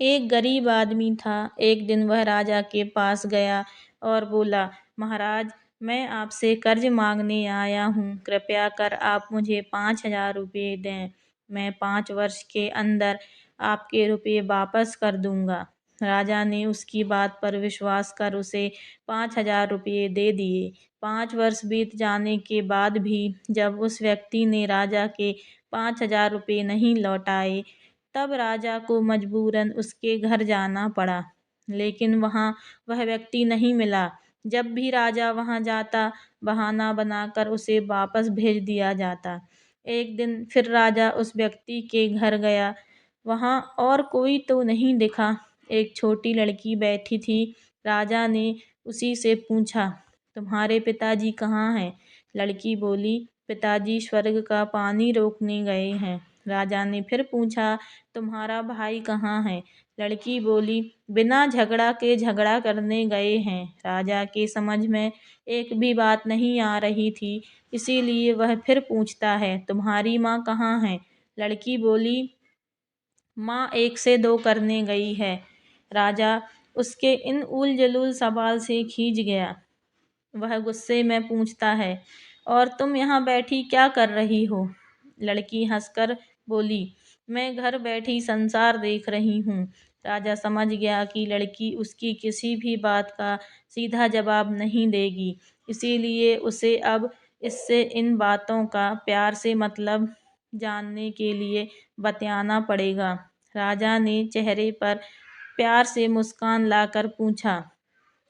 एक गरीब आदमी था। एक दिन वह राजा के पास गया और बोला, महाराज, मैं आपसे कर्ज मांगने आया हूँ। कृपया कर आप मुझे 5,000 रुपये दें। मैं 5 वर्ष के अंदर आपके रुपये वापस कर दूंगा। राजा ने उसकी बात पर विश्वास कर उसे 5,000 रुपये दे दिए। 5 वर्ष बीत जाने के बाद भी जब उस व्यक्ति ने राजा के 5,000 रुपये नहीं लौटाए, तब राजा को मजबूरन उसके घर जाना पड़ा। लेकिन वहाँ वह व्यक्ति नहीं मिला। जब भी राजा वहाँ जाता, बहाना बनाकर उसे वापस भेज दिया जाता। एक दिन फिर राजा उस व्यक्ति के घर गया। वहाँ और कोई तो नहीं दिखा। एक छोटी लड़की बैठी थी। राजा ने उसी से पूछा, तुम्हारे पिताजी कहाँ हैं? लड़की बोली, पिताजी स्वर्ग का पानी रोकने गए हैं। राजा ने फिर पूछा, तुम्हारा भाई कहाँ है? लड़की बोली, बिना झगड़ा के झगड़ा करने गए हैं। राजा के समझ में एक भी बात नहीं आ रही थी, इसीलिए वह फिर पूछता है, तुम्हारी माँ कहाँ है? लड़की बोली, माँ 1 से 2 करने गई है। राजा उसके इन उल जलूल सवाल से खींच गया। वह गुस्से में पूछता है, और तुम यहाँ बैठी क्या कर रही हो? लड़की हंसकर बोली, मैं घर बैठी संसार देख रही हूँ। राजा समझ गया कि लड़की उसकी किसी भी बात का सीधा जवाब नहीं देगी, इसीलिए उसे अब इससे इन बातों का प्यार से मतलब जानने के लिए बतियाना पड़ेगा। राजा ने चेहरे पर प्यार से मुस्कान लाकर पूछा,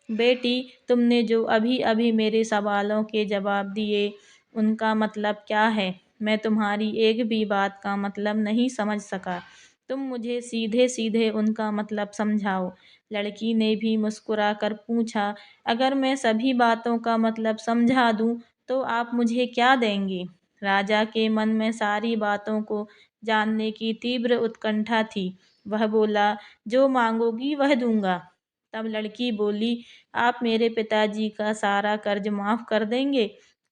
बेटी, तुमने जो अभी-अभी मेरे सवालों के जवाब दिए, उनका मतलब क्या है? मैं तुम्हारी एक भी बात का मतलब नहीं समझ सका। तुम मुझे सीधे-सीधे उनका मतलब समझाओ। लड़की ने भी मुस्कुराकर पूछा, अगर मैं सभी बातों का मतलब समझा दूँ, तो आप मुझे क्या देंगे? राजा के मन में सारी बातों को जानने की तीव्र उत्कंठा थी। वह बोला, जो माँगोगी वह दूँगा। तब लड़की बोली, आप मेरे पिताजी का सारा कर्ज माफ़ कर देंगे,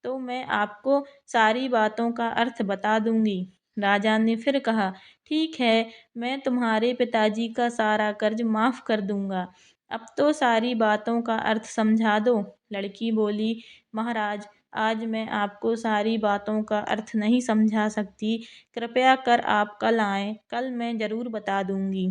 तो मैं आपको सारी बातों का अर्थ बता दूंगी। राजा ने फिर कहा, ठीक है, मैं तुम्हारे पिताजी का सारा कर्ज माफ़ कर दूंगा। अब तो सारी बातों का अर्थ समझा दो। लड़की बोली, महाराज, आज मैं आपको सारी बातों का अर्थ नहीं समझा सकती। कृपया कर आप कल आएं, कल मैं ज़रूर बता दूंगी।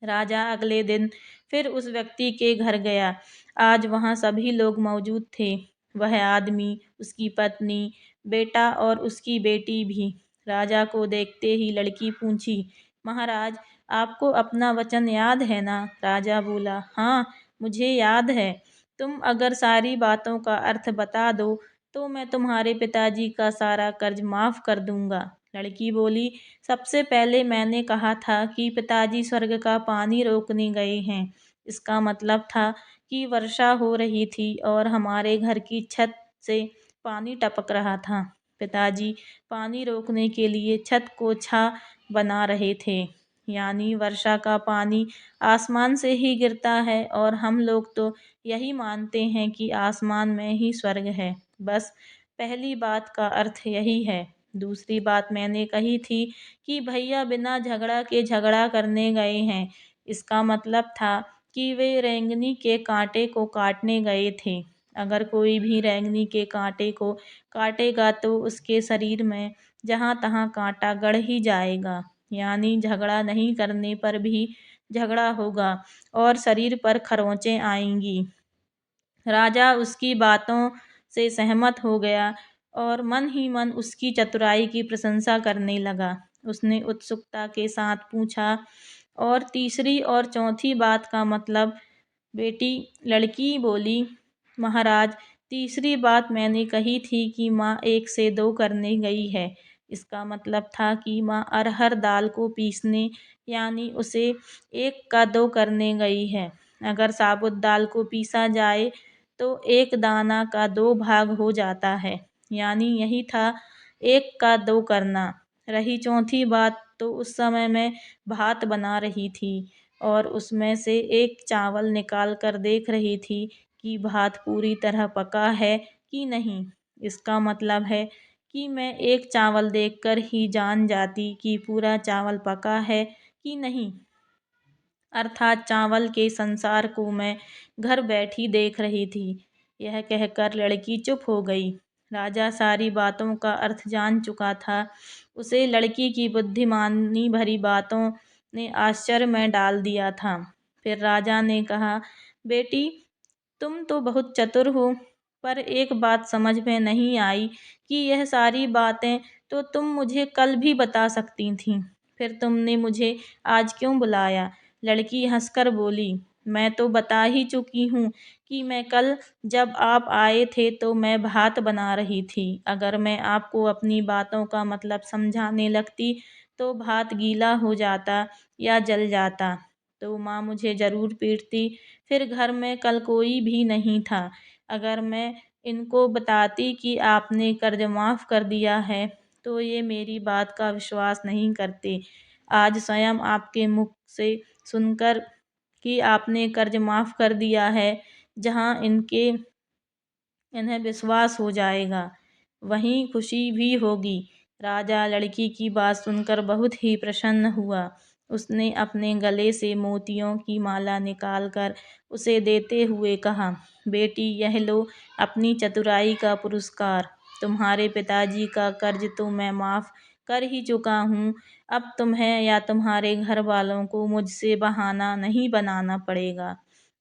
राजा अगले दिन फिर उस व्यक्ति के घर गया। आज वहाँ सभी लोग मौजूद थे। वह आदमी, उसकी पत्नी, बेटा और उसकी बेटी भी। राजा को देखते ही लड़की पूछी, महाराज, आपको अपना वचन याद है ना? राजा बोला, हाँ, मुझे याद है। तुम अगर सारी बातों का अर्थ बता दो, तो मैं तुम्हारे पिताजी का सारा कर्ज माफ़ कर दूंगा। लड़की बोली, सबसे पहले मैंने कहा था कि पिताजी स्वर्ग का पानी रोकने गए हैं। इसका मतलब था कि वर्षा हो रही थी और हमारे घर की छत से पानी टपक रहा था। पिताजी पानी रोकने के लिए छत को छा बना रहे थे। यानी वर्षा का पानी आसमान से ही गिरता है और हम लोग तो यही मानते हैं कि आसमान में ही स्वर्ग है। बस पहली बात का अर्थ यही है। दूसरी बात मैंने कही थी कि भैया बिना झगड़ा के झगड़ा करने गए हैं। इसका मतलब था कि वे रेंगनी के कांटे को काटने गए थे। अगर कोई भी रेंगनी के कांटे को काटेगा तो उसके शरीर में जहाँ-तहाँ कांटा गड़ ही जाएगा। यानी झगड़ा नहीं करने पर भी झगड़ा होगा और शरीर पर खरोंचें आएंगी। राजा उसकी बातों से सहमत हो गया और मन ही मन उसकी चतुराई की प्रशंसा करने लगा। उसने उत्सुकता के साथ पूछा, और तीसरी और चौथी बात का मतलब, बेटी? लड़की बोली, महाराज, तीसरी बात मैंने कही थी कि माँ 1 से 2 करने गई है। इसका मतलब था कि माँ अरहर दाल को पीसने, यानी उसे 1 का 2 करने गई है। अगर साबुत दाल को पीसा जाए तो 1 दाना का 2 भाग हो जाता है। यानी यही था 1 का 2 करना। रही चौथी बात, तो उस समय मैं भात बना रही थी और उसमें से एक चावल निकाल कर देख रही थी कि भात पूरी तरह पका है कि नहीं। इसका मतलब है कि मैं एक चावल देखकर ही जान जाती कि पूरा चावल पका है कि नहीं। अर्थात चावल के संसार को मैं घर बैठी देख रही थी। यह कहकर लड़की चुप हो गई। राजा सारी बातों का अर्थ जान चुका था। उसे लड़की की बुद्धिमानी भरी बातों ने आश्चर्य में डाल दिया था। फिर राजा ने कहा, बेटी, तुम तो बहुत चतुर हो, पर एक बात समझ में नहीं आई कि यह सारी बातें तो तुम मुझे कल भी बता सकती थीं। फिर तुमने मुझे आज क्यों बुलाया? लड़की हंसकर बोली, मैं तो बता ही चुकी हूँ कि मैं कल जब आप आए थे तो मैं भात बना रही थी। अगर मैं आपको अपनी बातों का मतलब समझाने लगती तो भात गीला हो जाता या जल जाता, तो माँ मुझे ज़रूर पीटती। फिर घर में कल कोई भी नहीं था। अगर मैं इनको बताती कि आपने कर्ज माफ़ कर दिया है तो ये मेरी बात का विश्वास नहीं करते। आज स्वयं आपके मुख से सुनकर कि आपने कर्ज माफ़ कर दिया है, जहाँ इन्हें विश्वास हो जाएगा, वहीं खुशी भी होगी। राजा लड़की की बात सुनकर बहुत ही प्रसन्न हुआ। उसने अपने गले से मोतियों की माला निकालकर उसे देते हुए कहा, बेटी, यह लो अपनी चतुराई का पुरस्कार। तुम्हारे पिताजी का कर्ज तो मैं माफ़ कर ही चुका हूँ। अब तुम्हें या तुम्हारे घर वालों को मुझसे बहाना नहीं बनाना पड़ेगा।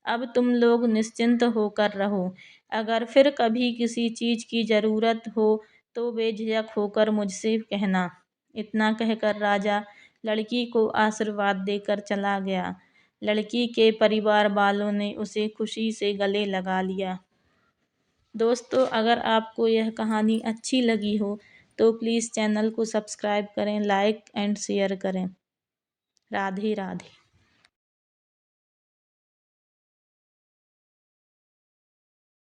अब तुम लोग निश्चिंत होकर रहो। अगर फिर कभी किसी चीज़ की ज़रूरत हो तो बेझिझक होकर मुझसे कहना। इतना कहकर राजा लड़की को आशीर्वाद देकर चला गया। लड़की के परिवार वालों ने उसे खुशी से गले लगा लिया। दोस्तों, अगर आपको यह कहानी अच्छी लगी हो तो प्लीज़ चैनल को सब्सक्राइब करें, लाइक एंड शेयर करें। राधे राधे।